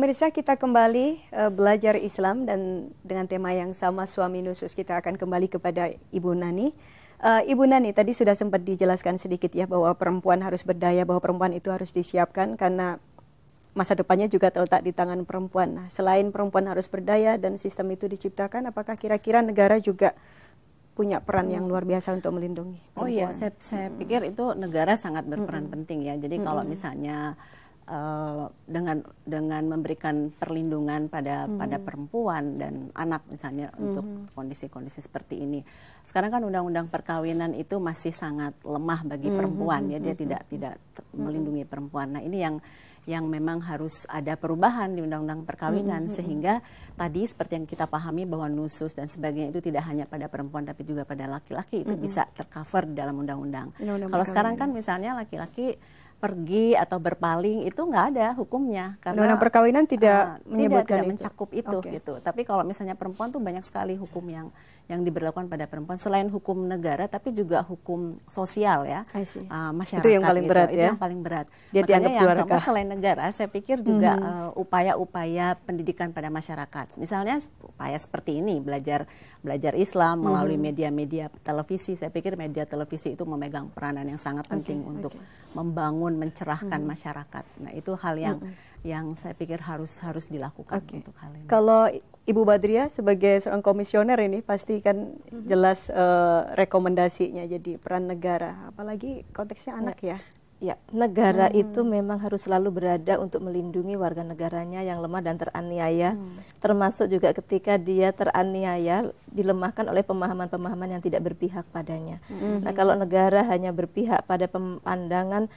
Pemirsa, kita kembali belajar Islam dan dengan tema yang sama, suami nusyuz. Kita akan kembali kepada Ibu Nani. Ibu Nani, tadi sudah sempat dijelaskan sedikit ya bahwa perempuan harus berdaya, bahwa perempuan itu harus disiapkan karena masa depannya juga terletak di tangan perempuan. Nah, selain perempuan harus berdaya dan sistem itu diciptakan, apakah kira-kira negara juga punya peran yang luar biasa untuk melindungi perempuan? Oh iya, saya pikir itu negara sangat berperan penting ya. Jadi kalau misalnya dengan memberikan perlindungan pada perempuan dan anak misalnya untuk kondisi-kondisi seperti ini. Sekarang kan undang-undang perkawinan itu masih sangat lemah bagi perempuan ya, dia tidak melindungi perempuan. Nah, ini yang memang harus ada perubahan di undang-undang perkawinan sehingga tadi seperti yang kita pahami bahwa nusyuz dan sebagainya itu tidak hanya pada perempuan tapi juga pada laki-laki itu bisa tercover di dalam undang-undang. Kalau sekarang kan misalnya laki-laki pergi atau berpaling itu nggak ada hukumnya karena undang-undang perkawinan tidak menyebutkan tidak mencakup itu gitu. Tapi kalau misalnya perempuan tuh banyak sekali hukum yang diberlakukan pada perempuan selain hukum negara tapi juga hukum sosial ya, masyarakat. Itu yang paling berat ya. Itu yang paling berat. Dia dianggap yang keempat selain negara, saya pikir juga upaya-upaya pendidikan pada masyarakat. Misalnya upaya seperti ini, belajar Islam melalui media-media televisi. Saya pikir media televisi itu memegang peranan yang sangat penting untuk membangun, mencerahkan masyarakat. Nah, itu hal yang saya pikir harus dilakukan untuk hal ini. Kalau Ibu Badriah sebagai seorang komisioner ini pasti kan jelas rekomendasinya jadi peran negara, apalagi konteksnya anak ya. Ya, negara itu memang harus selalu berada untuk melindungi warga negaranya yang lemah dan teraniaya, termasuk juga ketika dia teraniaya dilemahkan oleh pemahaman-pemahaman yang tidak berpihak padanya. Nah, kalau negara hanya berpihak pada pandangan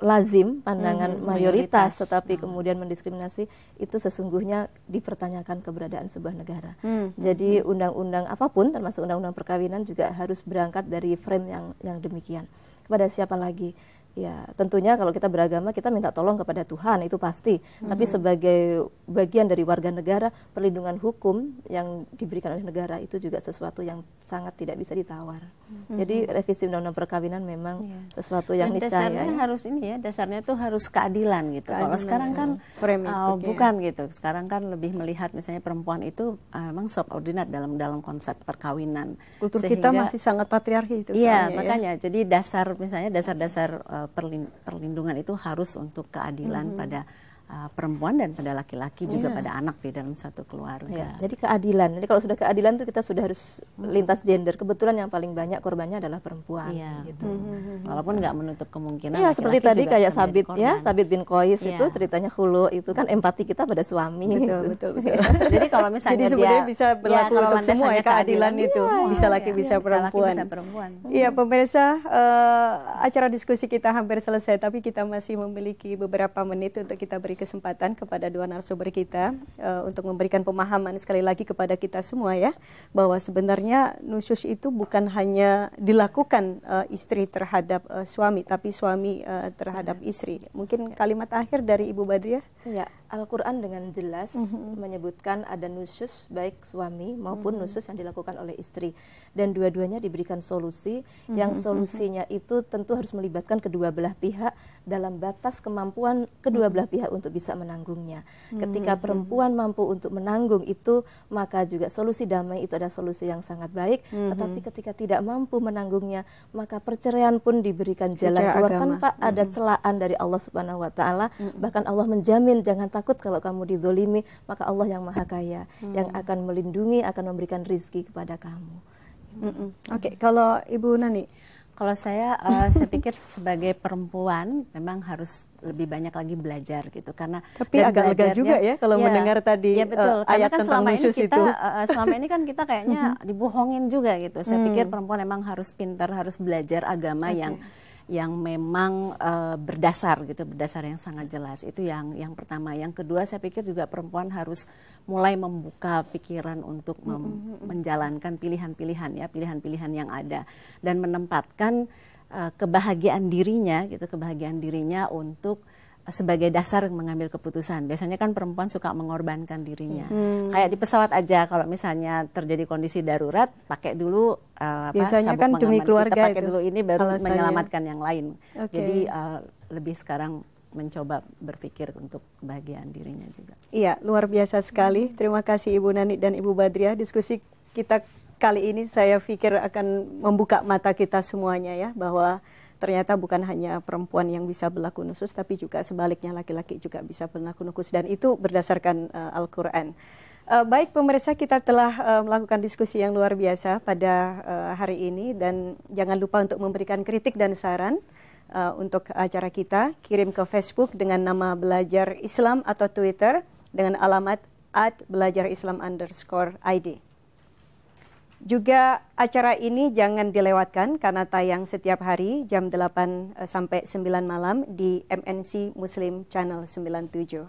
lazim, pandangan mayoritas, tetapi kemudian mendiskriminasi, itu sesungguhnya dipertanyakan keberadaan sebuah negara. Jadi undang-undang apapun, termasuk undang-undang perkawinan juga harus berangkat dari frame yang demikian. Kepada siapa lagi? Ya, tentunya kalau kita beragama kita minta tolong kepada Tuhan, itu pasti. Tapi sebagai bagian dari warga negara, perlindungan hukum yang diberikan oleh negara itu juga sesuatu yang sangat tidak bisa ditawar. Jadi revisi undang-undang perkawinan memang sesuatu yang niscaya. Dasarnya harus ini ya, dasarnya tuh harus keadilan gitu. Kalau sekarang kan bukan gitu. Sekarang kan lebih melihat misalnya perempuan itu memang subordinat dalam konsep perkawinan. Kultur kita masih sangat patriarki itu. Iya, makanya jadi misalnya dasar-dasar perlindungan itu harus untuk keadilan pada perempuan dan pada laki-laki juga pada anak di dalam satu keluarga. Jadi keadilan. Jadi kalau sudah keadilan itu kita sudah harus lintas gender. Kebetulan yang paling banyak korbannya adalah perempuan. Gitu. Walaupun nggak menutup kemungkinan. Iya, seperti tadi kayak Sabit ya, Sabit bin Qais itu ceritanya hulu itu kan empati kita pada suami. Betul. Jadi kalau misalnya jadi sebenarnya bisa berlaku untuk semua ya, keadilan itu bisa laki bisa perempuan. Iya, pemirsa, acara diskusi kita hampir selesai, tapi kita masih memiliki beberapa menit untuk kita beri kesempatan kepada dua narasumber kita untuk memberikan pemahaman sekali lagi kepada kita semua ya, bahwa sebenarnya nusyuz itu bukan hanya dilakukan istri terhadap suami, tapi suami terhadap istri. Mungkin kalimat akhir dari Ibu Badriah? Ya, Al-Quran dengan jelas menyebutkan ada nusyuz baik suami maupun nusyuz yang dilakukan oleh istri, dan dua-duanya diberikan solusi yang solusinya itu tentu harus melibatkan kedua belah pihak dalam batas kemampuan kedua belah pihak untuk bisa menanggungnya. Ketika perempuan mampu untuk menanggung itu, maka juga solusi damai itu adalah solusi yang sangat baik. Tetapi ketika tidak mampu menanggungnya, maka perceraian pun diberikan jalan keluar tanpa ada celaan dari Allah Subhanahu wa Ta'ala. Bahkan Allah menjamin, jangan takut kalau kamu dizolimi, maka Allah yang Maha Kaya yang akan melindungi, akan memberikan rizki kepada kamu. Oke, kalau Ibu Nani? Kalau saya pikir sebagai perempuan memang harus lebih banyak lagi belajar gitu, karena tapi agak lega juga ya kalau mendengar tadi ayat kan tentang nusyuz itu. Selama ini kan kita kayaknya dibohongin juga gitu. Saya pikir perempuan memang harus pintar, harus belajar agama yang memang berdasar gitu, berdasar yang sangat jelas. Itu yang pertama. Yang kedua, saya pikir juga perempuan harus mulai membuka pikiran untuk menjalankan pilihan-pilihan ya, pilihan-pilihan yang ada, dan menempatkan kebahagiaan dirinya gitu, kebahagiaan dirinya untuk sebagai dasar mengambil keputusan. Biasanya kan perempuan suka mengorbankan dirinya. Kayak di pesawat aja, kalau misalnya terjadi kondisi darurat, pakai dulu biasanya kan demi keluarga kita pakai dulu ini baru menyelamatkan yang lain. Jadi lebih sekarang mencoba berpikir untuk kebahagiaan dirinya juga. Iya, luar biasa sekali. Terima kasih Ibu Nani dan Ibu Badriah. Diskusi kita kali ini saya pikir akan membuka mata kita semuanya ya, bahwa ternyata bukan hanya perempuan yang bisa berlaku nusyuz, tapi juga sebaliknya laki-laki juga bisa berlaku nusyuz, dan itu berdasarkan Al-Quran. Baik pemirsa, kita telah melakukan diskusi yang luar biasa pada hari ini, dan jangan lupa untuk memberikan kritik dan saran untuk acara kita. Kirim ke Facebook dengan nama Belajar Islam atau Twitter dengan alamat @belajarislam_id. Juga acara ini jangan dilewatkan karena tayang setiap hari jam 8 sampai 9 malam di MNC Muslim Channel 97.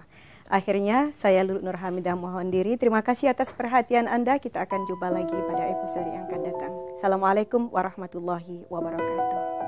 Akhirnya saya Lulu Nur Hamidah mohon diri. Terima kasih atas perhatian Anda. Kita akan jumpa lagi pada episode yang akan datang. Assalamualaikum warahmatullahi wabarakatuh.